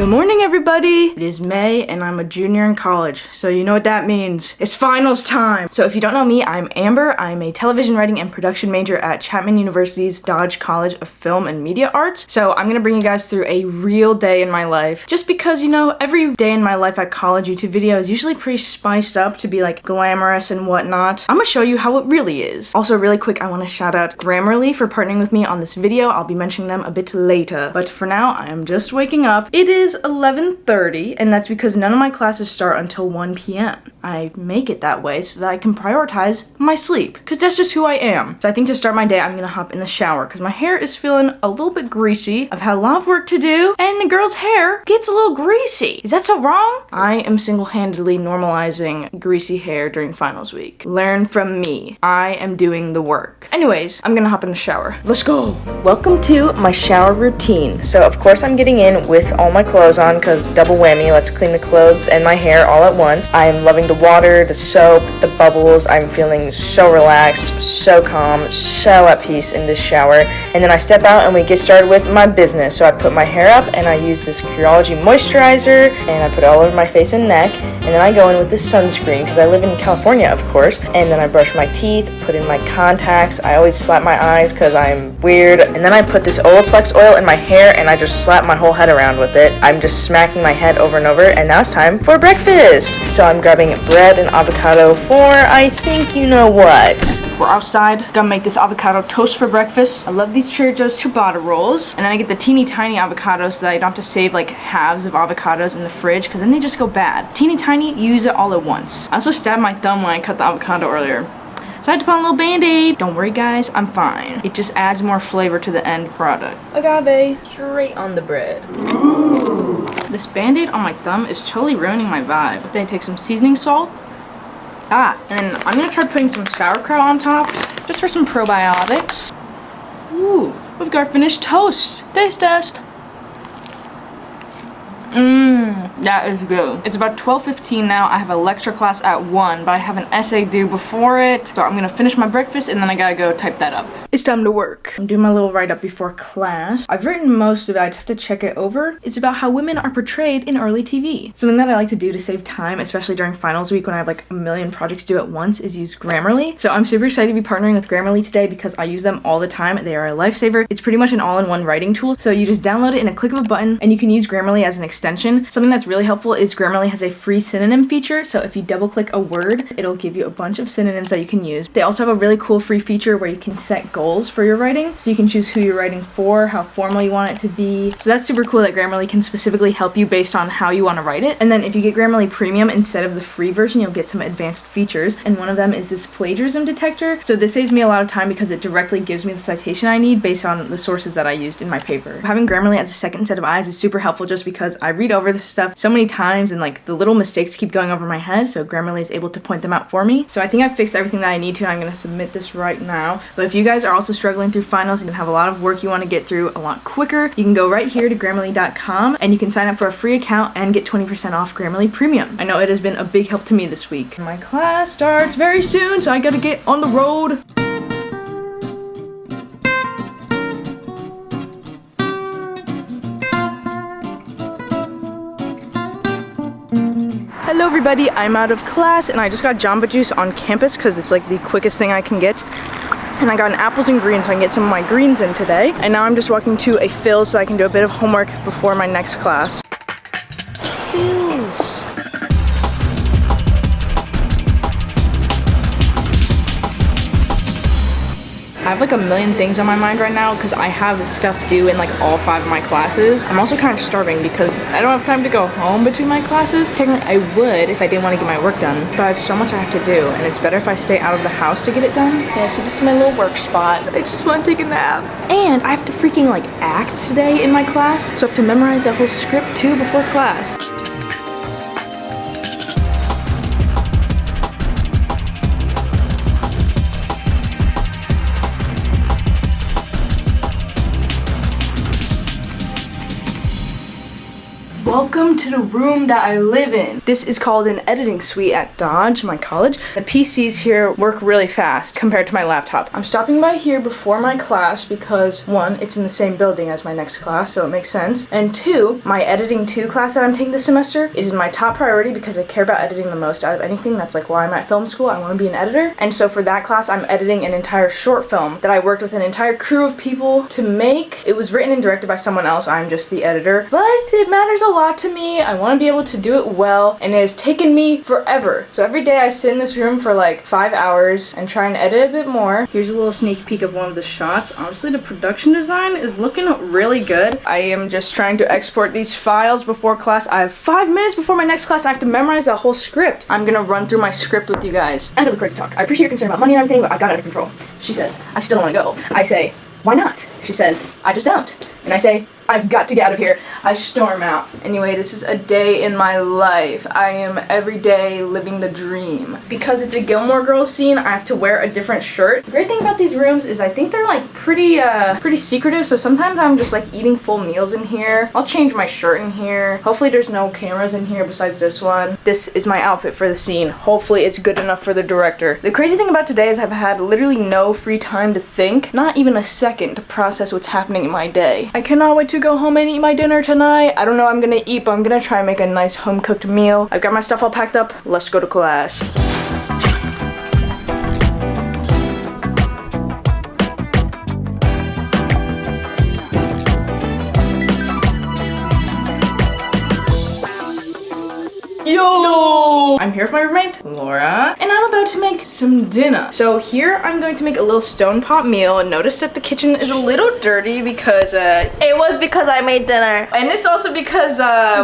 Good morning, everybody. It is May, and I'm a junior in college, so you know what that means. It's finals time. So if you don't know me, I'm Amber. I'm a television writing and production major at Chapman University's Dodge College of Film and Media Arts. So I'm gonna bring you guys through a real day in my life, just because, you know, every day in my life at college YouTube video is usually pretty spiced up to be like glamorous and whatnot. I'm gonna show you how it really is. Also, really quick, I want to shout out Grammarly for partnering with me on this video. I'll be mentioning them a bit later, but for now, I am just waking up. It is 11:30, and that's because none of my classes start until 1 p.m. I make it that way so that I can prioritize my sleep, because that's just who I am. So I think to start my day, I'm gonna hop in the shower, because my hair is feeling a little bit greasy. I've had a lot of work to do, and the girl's hair gets a little greasy. Is that so wrong? I am single-handedly normalizing greasy hair during finals week. Learn from me. I am doing the work. Anyways, I'm gonna hop in the shower. Let's go! Welcome to my shower routine. So of course I'm getting in with all my clothes on, because double whammy, let's clean the clothes and my hair all at once. I am loving the water, the soap, the bubbles. I'm feeling so relaxed, so calm, so at peace in this shower. And then I step out and we get started with my business. So I put my hair up and I use this Curology moisturizer and I put it all over my face and neck. And then I go in with this sunscreen because I live in California, of course. And then I brush my teeth, put in my contacts. I always slap my eyes because I'm weird. And then I put this Olaplex oil in my hair and I just slap my whole head around with it. I'm just smacking my head over and over, and now it's time for breakfast. So I'm grabbing bread and avocado for I think you know what. We're outside, gonna make this avocado toast for breakfast. I love these Trader Joe's ciabatta rolls. And then I get the teeny tiny avocados so that I don't have to save like halves of avocados in the fridge, because then they just go bad. Teeny tiny, use it all at once. I also stabbed my thumb when I cut the avocado earlier, so I had to put on a little band-aid. Don't worry guys, I'm fine. It just adds more flavor to the end product. Agave, straight on the bread. Ooh. This band-aid on my thumb is totally ruining my vibe. Then I take some seasoning salt. And then I'm gonna try putting some sauerkraut on top, just for some probiotics. Ooh, we've got our finished toast. Taste test. That is good. It's about 12:15 now. I have a lecture class at 1, but I have an essay due before it. So I'm gonna finish my breakfast and then I gotta go type that up. It's time to work. I'm doing my little write-up before class. I've written most of it, I just have to check it over. It's about how women are portrayed in early TV. Something that I like to do to save time, especially during finals week when I have like a million projects due at once, is use Grammarly. So I'm super excited to be partnering with Grammarly today because I use them all the time. They are a lifesaver. It's pretty much an all-in-one writing tool. So you just download it in a click of a button and you can use Grammarly as an extension. Something that's really helpful is Grammarly has a free synonym feature. So if you double click a word, it'll give you a bunch of synonyms that you can use. They also have a really cool free feature where you can set goals for your writing. So you can choose who you're writing for, how formal you want it to be. So that's super cool that Grammarly can specifically help you based on how you want to write it. And then if you get Grammarly Premium instead of the free version, you'll get some advanced features. And one of them is this plagiarism detector. So this saves me a lot of time because it directly gives me the citation I need based on the sources that I used in my paper. Having Grammarly as a second set of eyes is super helpful just because I read over this stuff so many times and like the little mistakes keep going over my head. So Grammarly is able to point them out for me. So I think I've fixed everything that I need to, and I'm going to submit this right now. But if you guys are also struggling through finals and have a lot of work you want to get through a lot quicker, you can go right here to Grammarly.com and you can sign up for a free account and get 20% off Grammarly Premium. I know it has been a big help to me this week. My class starts very soon, so I gotta get on the road. Hello everybody, I'm out of class and I just got Jamba Juice on campus because it's like the quickest thing I can get. And I got an apples and greens so I can get some of my greens in today. And now I'm just walking to a Philz so I can do a bit of homework before my next class. Philz. I have like a million things on my mind right now because I have stuff due in like all 5 of my classes. I'm also kind of starving because I don't have time to go home between my classes. Technically I would if I didn't want to get my work done, but I have so much I have to do and it's better if I stay out of the house to get it done. Yeah, so this is my little work spot. I just want to take a nap. And I have to freaking like act today in my class, so I have to memorize that whole script too before class. Welcome to the room that I live in. This is called an editing suite at Dodge, my college. The PCs here work really fast compared to my laptop. I'm stopping by here before my class because 1, it's in the same building as my next class, so it makes sense. And 2, my editing 2 class that I'm taking this semester is my top priority because I care about editing the most out of anything. That's like why I'm at film school. I want to be an editor. And so for that class, I'm editing an entire short film that I worked with an entire crew of people to make. It was written and directed by someone else. I'm just the editor, but it matters a lot to me. I want to be able to do it well, and it has taken me forever. So every day I sit in this room for like 5 hours and try and edit a bit more. Here's a little sneak peek of one of the shots. Honestly, the production design is looking really good. I am just trying to export these files before class. I have 5 minutes before my next class. I have to memorize that whole script. I'm gonna run through my script with you guys. End of the crazy talk. I appreciate your concern about money and everything, but I've got it under control. She says, I still don't want to go. I say, why not? She says, I just don't. And I say, I've got to get out of here. I storm out. Anyway, this is a day in my life. I am every day living the dream. Because it's a Gilmore Girls scene, I have to wear a different shirt. The great thing about these rooms is I think they're like pretty secretive, so sometimes I'm just like eating full meals in here. I'll change my shirt in here. Hopefully there's no cameras in here besides this one. This is my outfit for the scene. Hopefully it's good enough for the director. The crazy thing about today is I've had literally no free time to think, not even a second to process what's happening in my day. I cannot wait to go home and eat my dinner tonight. I don't know what I'm gonna eat, but I'm gonna try and make a nice home-cooked meal. I've got my stuff all packed up. Let's go to class. Yo! I'm here with my roommate, Laura, and I'm about to make some dinner. So here I'm going to make a little stone pot meal, and notice that the kitchen is a little dirty because it was because I made dinner. And it's also because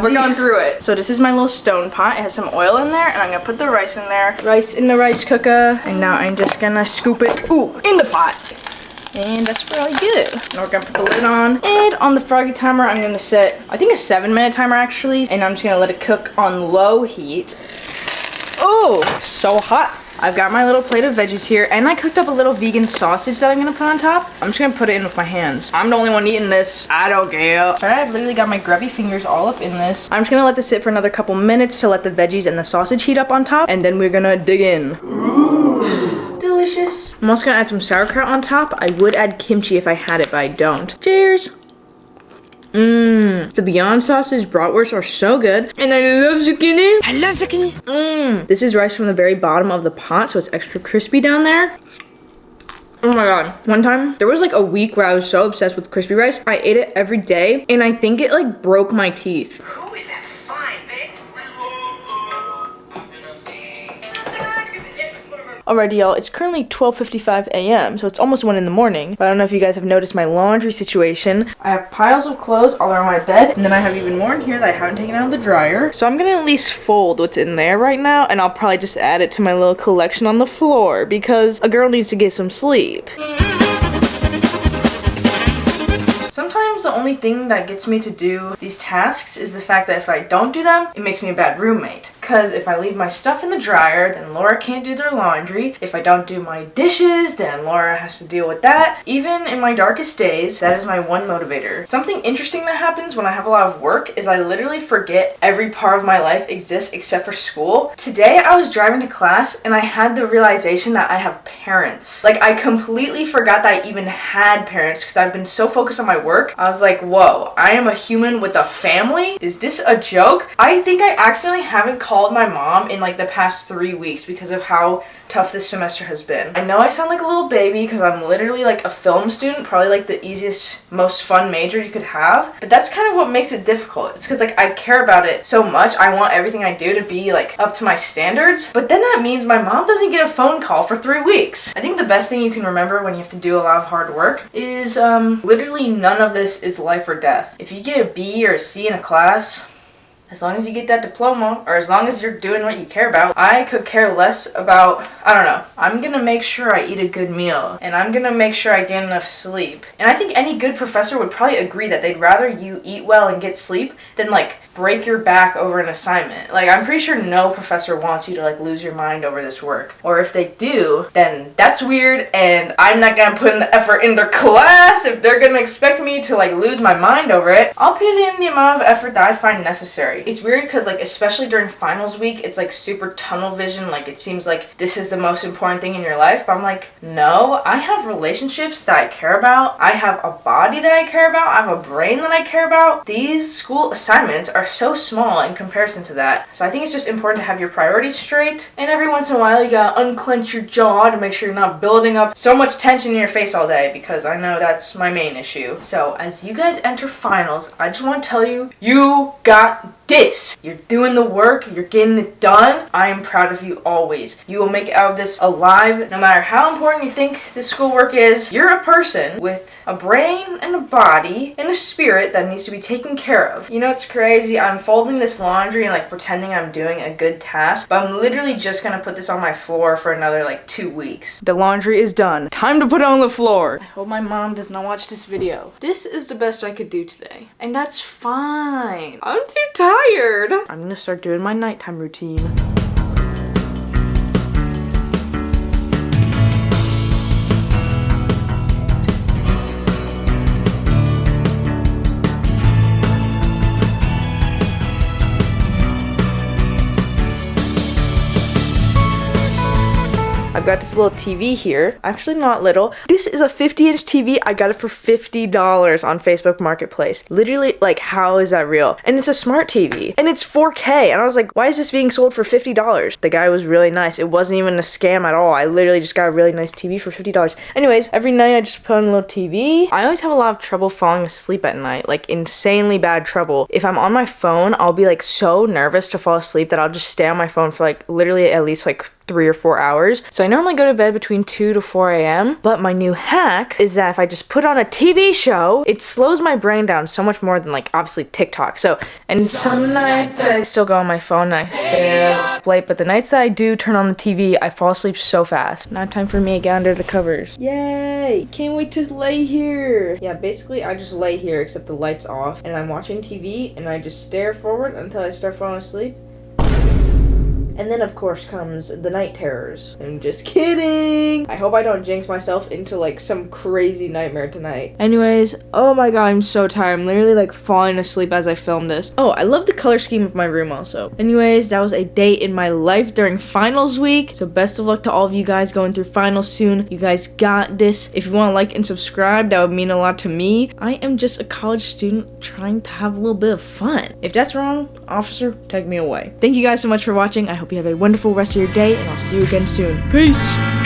we're going through it. So this is my little stone pot. It has some oil in there, and I'm gonna put the rice in there. Rice in the rice cooker, and now I'm just gonna scoop it, in the pot. And that's really good. Now we're gonna put the lid on. And on the Froggy timer, I'm gonna set, I think a 7-minute timer actually. And I'm just gonna let it cook on low heat. Oh, so hot. I've got my little plate of veggies here, and I cooked up a little vegan sausage that I'm gonna put on top. I'm just gonna put it in with my hands. I'm the only one eating this. I don't care. Sorry, I've literally got my grubby fingers all up in this. I'm just gonna let this sit for another couple minutes to let the veggies and the sausage heat up on top, and then we're gonna dig in. Ooh. Delicious. I'm also gonna add some sauerkraut on top. I would add kimchi if I had it, but I don't. Cheers. The Beyond Sausage bratwurst are so good. And I love zucchini. I love zucchini. This is rice from the very bottom of the pot, so it's extra crispy down there. Oh my god. One time, there was like a week where I was so obsessed with crispy rice. I ate it every day, and I think it like broke my teeth. Who is that fine, babe? Alrighty, y'all, it's currently 12:55 a.m., so it's almost 1 in the morning. But I don't know if you guys have noticed my laundry situation. I have piles of clothes all around my bed, and then I have even more in here that I haven't taken out of the dryer. So I'm gonna at least fold what's in there right now, and I'll probably just add it to my little collection on the floor, because a girl needs to get some sleep. Sometimes the only thing that gets me to do these tasks is the fact that if I don't do them, it makes me a bad roommate. Because if I leave my stuff in the dryer, then Laura can't do their laundry. If I don't do my dishes, then Laura has to deal with that. Even in my darkest days, that is my one motivator. Something interesting that happens when I have a lot of work is I literally forget every part of my life exists except for school. Today I was driving to class and I had the realization that I have parents. Like, I completely forgot that I even had parents because I've been so focused on my work. I was like, whoa, I am a human with a family? Is this a joke? I think I accidentally haven't called my mom in like the past 3 weeks because of how tough this semester has been. I know I sound like a little baby because I'm literally like a film student, probably like the easiest, most fun major you could have, but that's kind of what makes it difficult. It's because like I care about it so much. I want everything I do to be like up to my standards, but then that means my mom doesn't get a phone call for 3 weeks. I think the best thing you can remember when you have to do a lot of hard work is literally none of this is life or death. If you get a B or a C in a class, as long as you get that diploma, or as long as you're doing what you care about, I could care less about, I don't know. I'm gonna make sure I eat a good meal, and I'm gonna make sure I get enough sleep. And I think any good professor would probably agree that they'd rather you eat well and get sleep than like break your back over an assignment. Like, I'm pretty sure no professor wants you to like lose your mind over this work. Or if they do, then that's weird, and I'm not gonna put in the effort into class if they're gonna expect me to like lose my mind over it. I'll put in the amount of effort that I find necessary. sorry. It's weird because like especially during finals week, it's like super tunnel vision. Like it seems like this is the most important thing in your life. But I'm like, no, I have relationships that I care about. I have a body that I care about. I have a brain that I care about. These school assignments are so small in comparison to that. So I think it's just important to have your priorities straight. And every once in a while, you gotta unclench your jaw to make sure you're not building up so much tension in your face all day, because I know that's my main issue. So as you guys enter finals, I just want to tell you, you got this. You're doing the work, you're getting it done. I am proud of you always. You will make it out of this alive. No matter how important you think this schoolwork is, you're a person with a brain and a body and a spirit that needs to be taken care of. You know, it's crazy. I'm folding this laundry and like pretending I'm doing a good task, but I'm literally just gonna put this on my floor for another like 2 weeks. The laundry is done. Time to put it on the floor. I hope my mom does not watch this video. This is the best I could do today, and that's fine. I'm too tired. I'm gonna start doing my nighttime routine. I've got this little TV here. Actually not little. This is a 50-inch TV. I got it for $50 on Facebook Marketplace. Literally, like, how is that real? And it's a smart TV. And it's 4K. And I was like, why is this being sold for $50? The guy was really nice. It wasn't even a scam at all. I literally just got a really nice TV for $50. Anyways, every night I just put on a little TV. I always have a lot of trouble falling asleep at night. Like, insanely bad trouble. If I'm on my phone, I'll be like so nervous to fall asleep that I'll just stay on my phone for like literally at least like 3 or 4 hours. So I normally go to bed between 2 to 4 a.m. But my new hack is that if I just put on a TV show, it slows my brain down so much more than like obviously TikTok. So, and some nights I still go on my phone and I stay up late, but the nights that I do turn on the TV, I fall asleep so fast. Now time for me to get under the covers. Yay! Can't wait to lay here. Yeah, basically I just lay here except the light's off and I'm watching TV and I just stare forward until I start falling asleep. And then, of course, comes the night terrors. I'm just kidding. I hope I don't jinx myself into, like, some crazy nightmare tonight. Anyways, oh my god, I'm so tired. I'm literally, like, falling asleep as I film this. Oh, I love the color scheme of my room also. Anyways, that was a day in my life during finals week. So best of luck to all of you guys going through finals soon. You guys got this. If you want to like and subscribe, that would mean a lot to me. I am just a college student trying to have a little bit of fun. If that's wrong, officer, take me away. Thank you guys so much for watching. I hope you have a wonderful rest of your day, and I'll see you again soon. Peace!